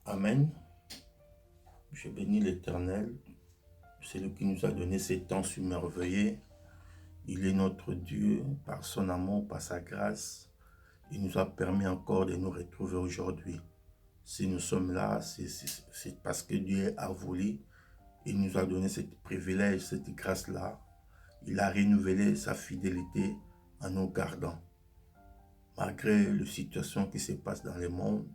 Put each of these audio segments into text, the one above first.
Amen. Je bénis l'Éternel, celui qui nous a donné ces temps submerveillés. Il est notre Dieu, par son amour, par sa grâce. Il nous a permis encore de nous retrouver aujourd'hui. Si nous sommes là, c'est parce que Dieu a voulu. Il nous a donné ce privilège, cette grâce-là. Il a renouvelé sa fidélité en nous gardant. Malgré les situations qui se passent dans le monde,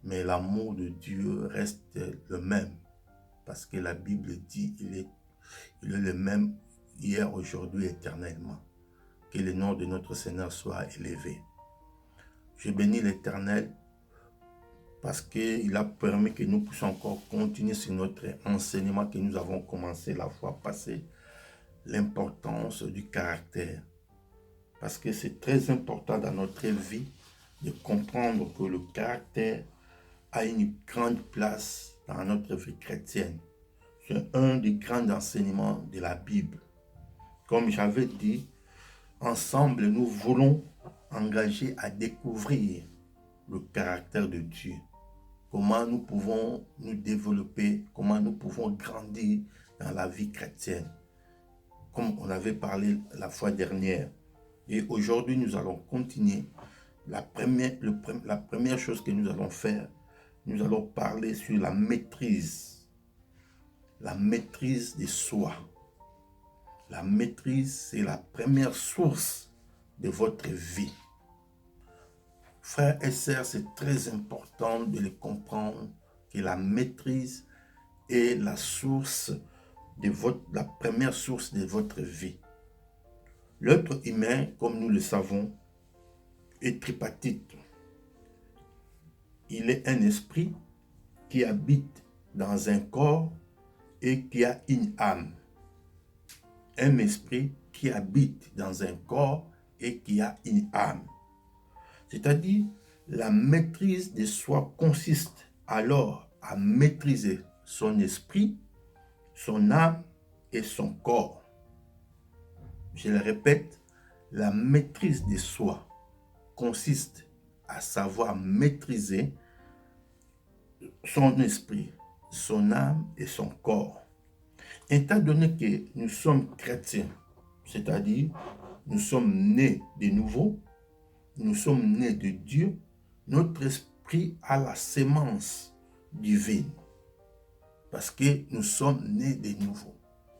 mais l'amour de Dieu reste le même. Parce que la Bible dit qu'il est le même hier, aujourd'hui, éternellement. Que le nom de notre Seigneur soit élevé. Je bénis l'Éternel parce qu'il a permis que nous puissions encore continuer sur notre enseignement que nous avons commencé la fois passée. L'importance du caractère. Parce que c'est très important dans notre vie de comprendre que le caractère a une grande place dans notre vie chrétienne. C'est un des grands enseignements de la Bible. Comme j'avais dit, ensemble, nous voulons engager à découvrir le caractère de Dieu. Comment nous pouvons nous développer, comment nous pouvons grandir dans la vie chrétienne. Comme on avait parlé la fois dernière. Et aujourd'hui, nous allons continuer. La première chose que nous allons faire, nous allons parler sur la maîtrise. La maîtrise de soi. La maîtrise, c'est la première source de votre vie. Frères et sœurs, c'est très important de le comprendre que la maîtrise est la première source de votre vie. L'être humain, comme nous le savons, est tripartite. Il est un esprit qui habite dans un corps et qui a une âme. Un esprit qui habite dans un corps et qui a une âme. C'est-à-dire, la maîtrise de soi consiste alors à maîtriser son esprit, son âme et son corps. Je le répète, la maîtrise de soi consiste à savoir maîtriser son esprit, son âme et son corps. Étant donné que nous sommes chrétiens, c'est-à-dire nous sommes nés de nouveau, nous sommes nés de Dieu, notre esprit a la sémence divine. Parce que nous sommes nés de nouveau.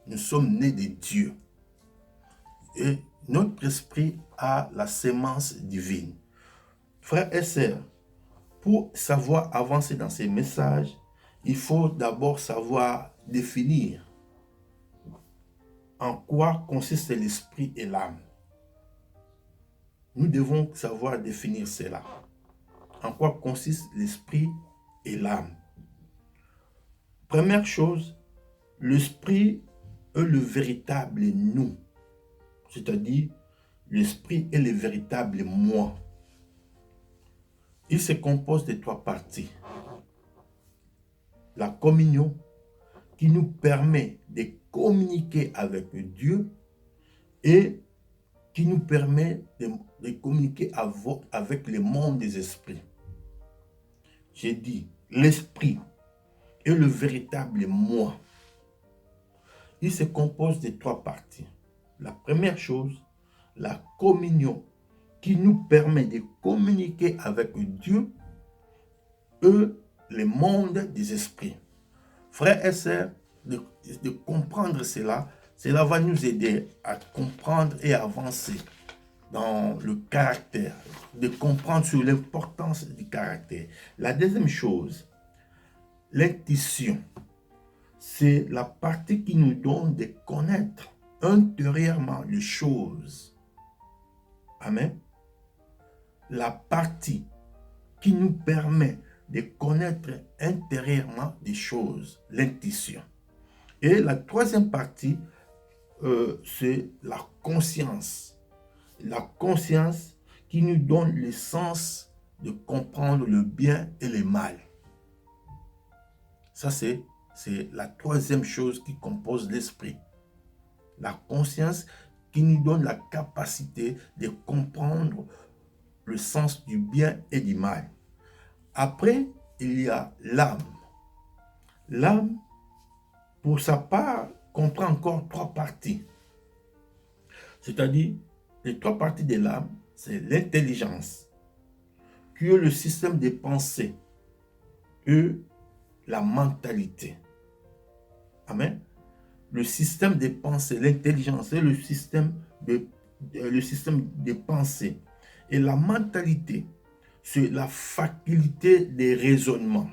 Nous sommes nés de Dieu. Et notre esprit a la sémence divine. Frères et sœurs, pour savoir avancer dans ces messages, il faut d'abord savoir définir en quoi consiste l'esprit et l'âme. Nous devons savoir définir cela. En quoi consiste l'esprit et l'âme. Première chose, l'esprit est le véritable nous. C'est-à-dire, l'esprit est le véritable moi. Il se compose de trois parties. La communion, qui nous permet de communiquer avec Dieu et qui nous permet de communiquer avec le monde des esprits. J'ai dit, l'esprit est le véritable moi. Il se compose de trois parties. La première chose, la communion, qui nous permet de communiquer avec Dieu et le monde des esprits. Frères et sœurs, de comprendre cela, cela va nous aider à comprendre et avancer dans le caractère, de comprendre sur l'importance du caractère. La deuxième chose, l'intuition, c'est la partie qui nous donne de connaître intérieurement les choses. Amen. La partie qui nous permet de connaître intérieurement des choses, l'intuition. Et la troisième partie, c'est la conscience. La conscience qui nous donne le sens de comprendre le bien et le mal. Ça, c'est la troisième chose qui compose l'esprit. La conscience qui nous donne la capacité de comprendre le sens du bien et du mal. Après, il y a l'âme. L'âme, pour sa part, comprend encore 3 parties. C'est-à-dire, les 3 parties de l'âme, c'est l'intelligence, qui est le système des pensées, et la mentalité. Amen. Le système des pensées, l'intelligence, et le système des pensées. Et la mentalité, c'est la faculté des raisonnements.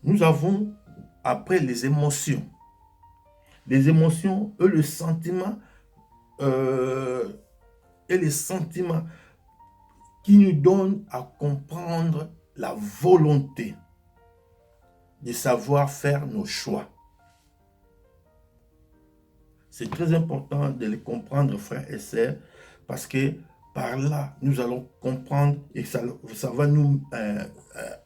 Nous avons après les émotions. Les émotions et le sentiment qui nous donnent à comprendre la volonté de savoir faire nos choix. C'est très important de les comprendre, frères et sœurs, parce que par là, nous allons comprendre et ça va nous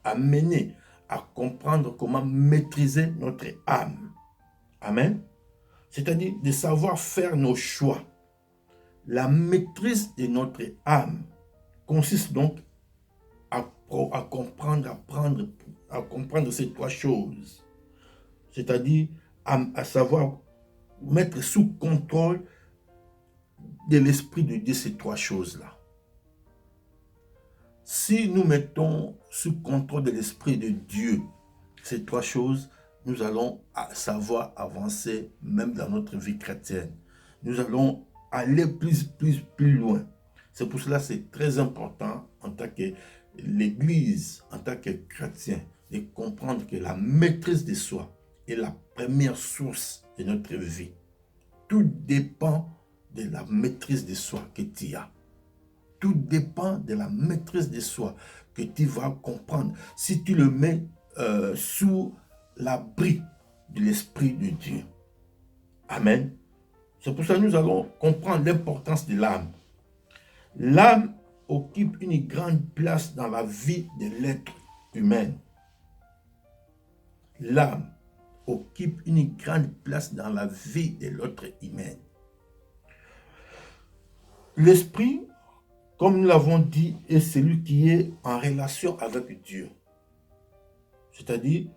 amener à comprendre comment maîtriser notre âme. Amen. C'est-à-dire de savoir faire nos choix. La maîtrise de notre âme consiste donc à comprendre ces 3 choses. C'est-à-dire à savoir mettre sous contrôle de l'Esprit de Dieu ces 3 choses-là. Si nous mettons sous contrôle de l'Esprit de Dieu ces 3 choses, nous allons savoir avancer même dans notre vie chrétienne. Nous allons aller plus loin. C'est pour cela que c'est très important en tant que l'Église, en tant que chrétien, de comprendre que la maîtrise de soi est la première source de notre vie. Tout dépend de la maîtrise de soi que tu as. Tout dépend de la maîtrise de soi que tu vas comprendre. Si tu le mets sous l'abri de l'Esprit de Dieu. Amen. C'est pour ça que nous allons comprendre l'importance de l'âme. L'âme occupe une grande place dans la vie de l'être humain. L'âme occupe une grande place dans la vie de l'être humain. L'esprit, comme nous l'avons dit, est celui qui est en relation avec Dieu. C'est-à-dire,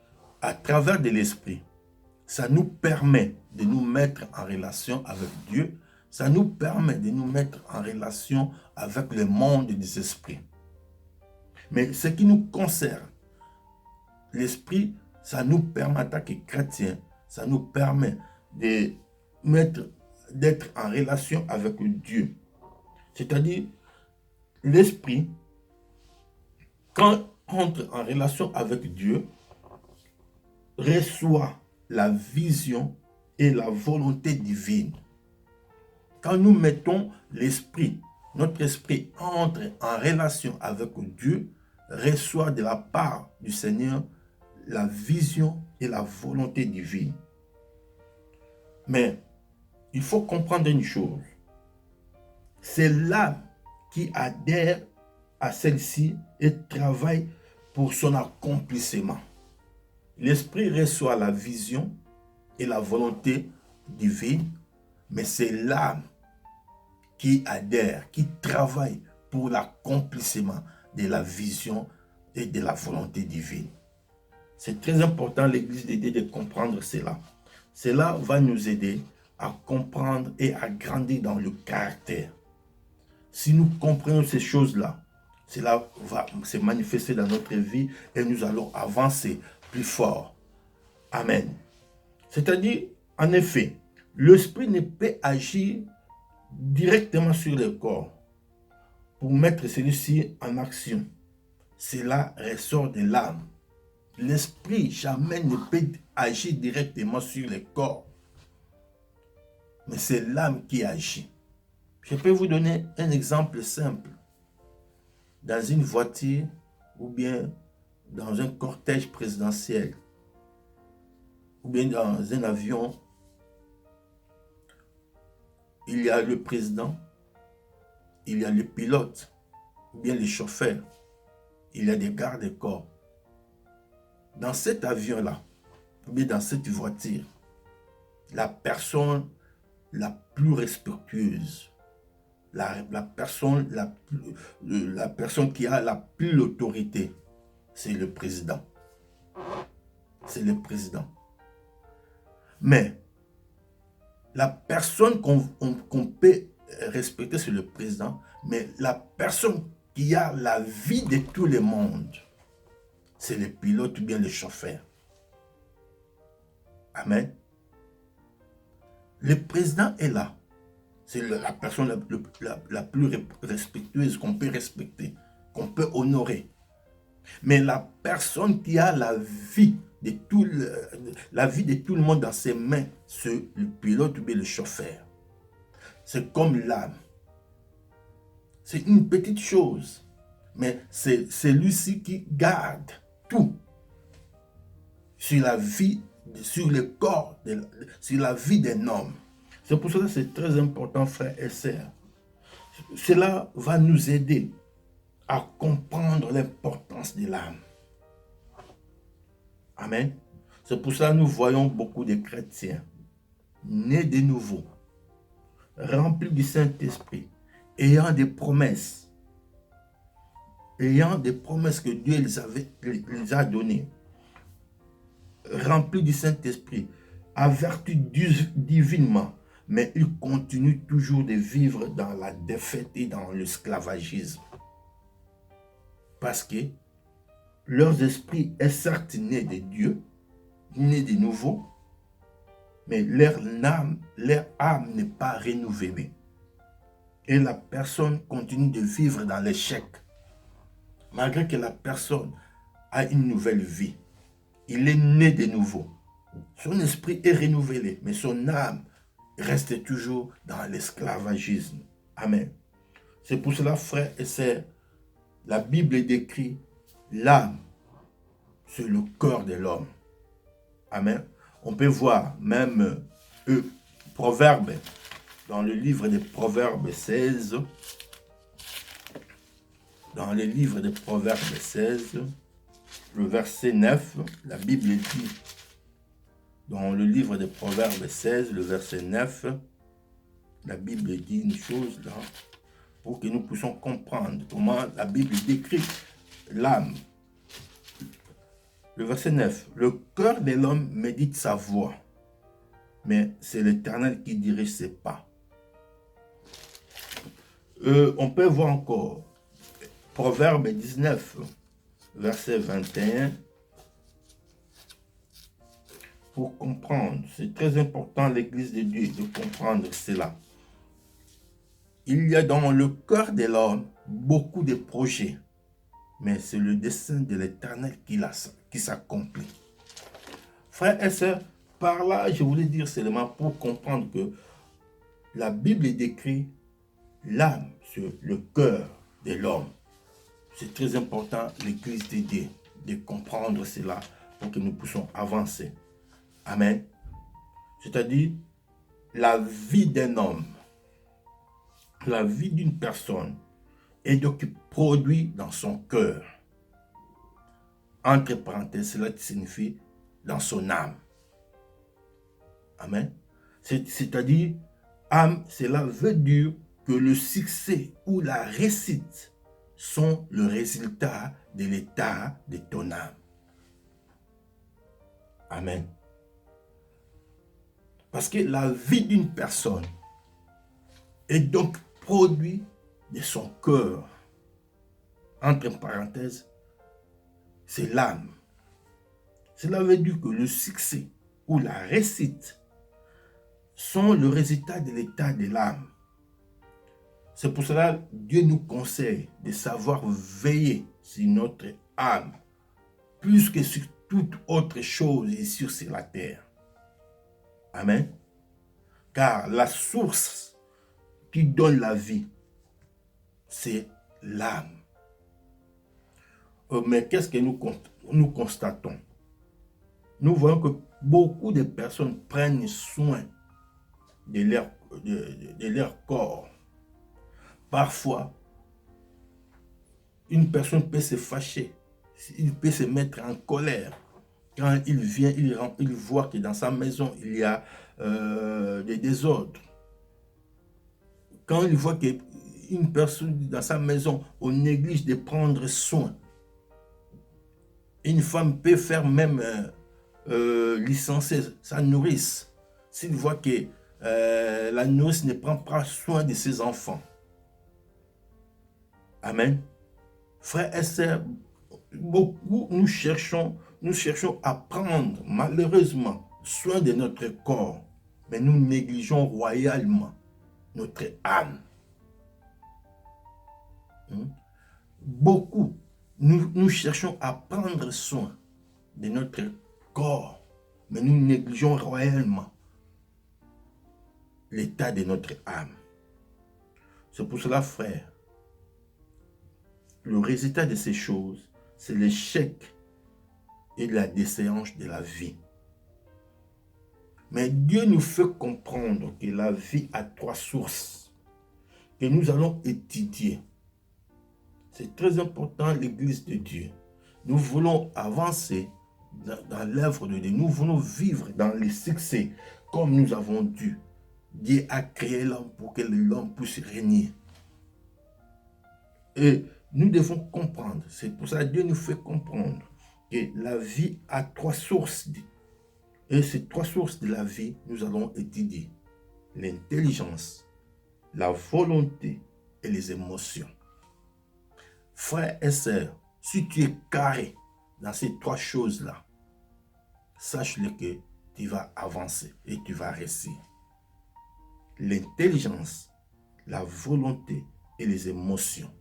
à travers de l'esprit, ça nous permet de nous mettre en relation avec Dieu. Ça nous permet de nous mettre en relation avec le monde des esprits. Mais ce qui nous concerne, l'esprit, ça nous permet, en tant que chrétiens, ça nous permet d'être en relation avec Dieu. C'est-à-dire, l'esprit, quand on entre en relation avec Dieu, reçoit la vision et la volonté divine. Quand nous mettons l'esprit, notre esprit entre en relation avec Dieu, reçoit de la part du Seigneur la vision et la volonté divine. Mais il faut comprendre une chose. C'est l'âme qui adhère à celle-ci et travaille pour son accomplissement. L'esprit reçoit la vision et la volonté divine, mais c'est l'âme qui adhère, qui travaille pour l'accomplissement de la vision et de la volonté divine. C'est très important, l'Église de Dieu, de comprendre cela. Cela va nous aider à comprendre et à grandir dans le caractère. Si nous comprenons ces choses-là, cela va se manifester dans notre vie et nous allons avancer plus fort. Amen. C'est-à-dire, en effet, l'esprit ne peut agir directement sur le corps pour mettre celui-ci en action. Cela ressort de l'âme. L'esprit jamais ne peut agir directement sur le corps. Mais c'est l'âme qui agit. Je peux vous donner un exemple simple. Dans une voiture ou bien dans un cortège présidentiel ou bien dans un avion, il y a le président, il y a le pilote ou bien les chauffeurs, il y a des gardes-corps. Dans cet avion-là, ou bien dans cette voiture, la personne la plus respectueuse, la personne qui a la plus l'autorité, c'est le président. C'est le président. Mais la personne qu'on peut respecter, c'est le président. Mais la personne qui a la vie de tout le monde, c'est le pilote ou bien le chauffeur. Amen. Le président est là. C'est la personne la plus respectueuse qu'on peut respecter, qu'on peut honorer. Mais la personne qui a la vie de tout le monde dans ses mains, c'est le pilote ou bien le chauffeur. C'est comme l'âme. C'est une petite chose, mais c'est celui-ci qui garde tout sur la vie, sur le corps, sur la vie d'un homme. C'est pour cela que c'est très important, frères et sœurs. Cela va nous aider à comprendre l'importance de l'âme. Amen. C'est pour cela que nous voyons beaucoup de chrétiens nés de nouveau, remplis du Saint-Esprit, ayant des promesses que Dieu les a données, remplis du Saint-Esprit, avertis divinement, mais ils continuent toujours de vivre dans la défaite et dans l'esclavagisme. Parce que leur esprit est certes né de Dieu, né de nouveau, mais leur âme n'est pas renouvelée. Et la personne continue de vivre dans l'échec. Malgré que la personne a une nouvelle vie, il est né de nouveau. Son esprit est renouvelé, mais son âme reste toujours dans l'esclavagisme. Amen. C'est pour cela, frères et sœurs, la Bible décrit l'âme, c'est le cœur de l'homme. Amen. On peut voir même Proverbes, dans le livre des Proverbes 16, dans le livre des Proverbes 16, le verset 9, la Bible dit, dans le livre des Proverbes 16, le verset 9, la Bible dit une chose là, pour que nous puissions comprendre comment la Bible décrit l'âme. Le verset 9, le cœur de l'homme médite sa voie, mais c'est l'Éternel qui dirige ses pas. On peut voir encore Proverbe 19, verset 21, pour comprendre. C'est très important, l'Église de Dieu, de comprendre cela. Il y a dans le cœur de l'homme beaucoup de projets, mais c'est le dessein de l'Éternel qui s'accomplit. Frères et sœurs, par là, je voulais dire seulement pour comprendre que la Bible décrit l'âme sur le cœur de l'homme. C'est très important, l'Église de Dieu, de comprendre cela pour que nous puissions avancer. Amen. C'est-à-dire, la vie d'un homme, la vie d'une personne est donc produit dans son cœur. Entre parenthèses, cela signifie dans son âme. Amen. C'est-à-dire, âme, cela veut dire que le succès ou la réussite sont le résultat de l'état de ton âme. Amen. Parce que la vie d'une personne est donc produit de son cœur. Entre parenthèses, c'est l'âme. Cela veut dire que le succès ou la réussite sont le résultat de l'état de l'âme. C'est pour cela que Dieu nous conseille de savoir veiller sur notre âme, plus que sur toute autre chose ici sur la terre. Amen. Car la source qui donne la vie, c'est l'âme. Mais qu'est-ce que nous constatons? Nous voyons que beaucoup de personnes prennent soin de leur corps. Parfois, une personne peut se fâcher, il peut se mettre en colère. Quand il vient, il voit que dans sa maison, il y a des désordres. Quand il voit qu'une personne dans sa maison, on néglige de prendre soin, Une femme peut faire même licencier sa nourrice s'il voit que la nourrice ne prend pas soin de ses enfants. Amen. Frères et sœurs, beaucoup nous cherchons à prendre malheureusement soin de notre corps, mais nous négligeons royalement notre âme. Beaucoup, nous cherchons à prendre soin de notre corps, mais nous négligeons royalement l'état de notre âme. C'est pour cela, frère, le résultat de ces choses, c'est l'échec et la déchéance de la vie. Mais Dieu nous fait comprendre que la vie a 3 sources que nous allons étudier. C'est très important, l'Église de Dieu. Nous voulons avancer dans l'œuvre de Dieu. Nous voulons vivre dans le succès comme nous avons dû. Dieu a créé l'homme pour que l'homme puisse régner. Et nous devons comprendre, c'est pour ça que Dieu nous fait comprendre que la vie a 3 sources. Et ces 3 sources de la vie, nous allons étudier l'intelligence, la volonté et les émotions. Frères et sœurs, si tu es carré dans ces 3 choses-là, sache-le que tu vas avancer et tu vas réussir. L'intelligence, la volonté et les émotions.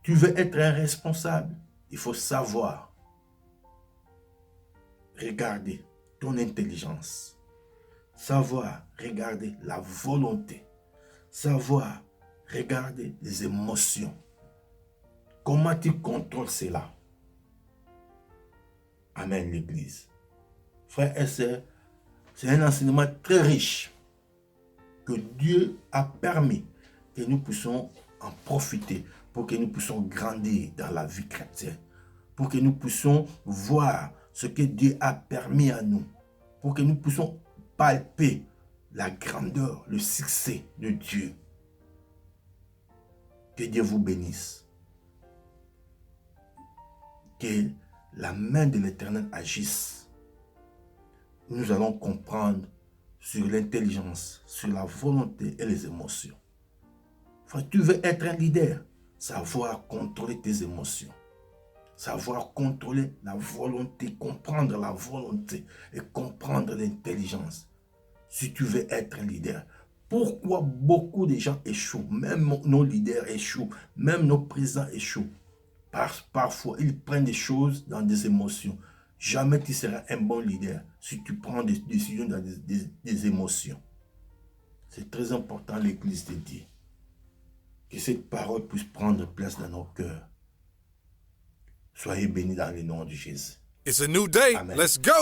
Tu veux être un responsable, il faut savoir regarder ton intelligence, savoir regarder la volonté, savoir regarder les émotions. Comment tu contrôles cela? Amen, l'Église. Frères et sœurs, c'est un enseignement très riche que Dieu a permis que nous puissions en profiter pour que nous puissions grandir dans la vie chrétienne, pour que nous puissions voir ce que Dieu a permis à nous, pour que nous puissions palper la grandeur, le succès de Dieu. Que Dieu vous bénisse. Que la main de l'Éternel agisse. Nous allons comprendre sur l'intelligence, sur la volonté et les émotions. Enfin, tu veux être un leader, savoir contrôler tes émotions, savoir contrôler la volonté, comprendre la volonté et comprendre l'intelligence. Si tu veux être un leader, pourquoi beaucoup de gens échouent, même nos leaders échouent, même nos présidents échouent? Parfois, ils prennent des choses dans des émotions. Jamais tu seras un bon leader si tu prends des décisions dans des émotions. C'est très important, l'Église de Dieu, que cette parole puisse prendre place dans nos cœurs. Soyez bénis dans le nom de Jésus. It's a new day. Amen. Let's go.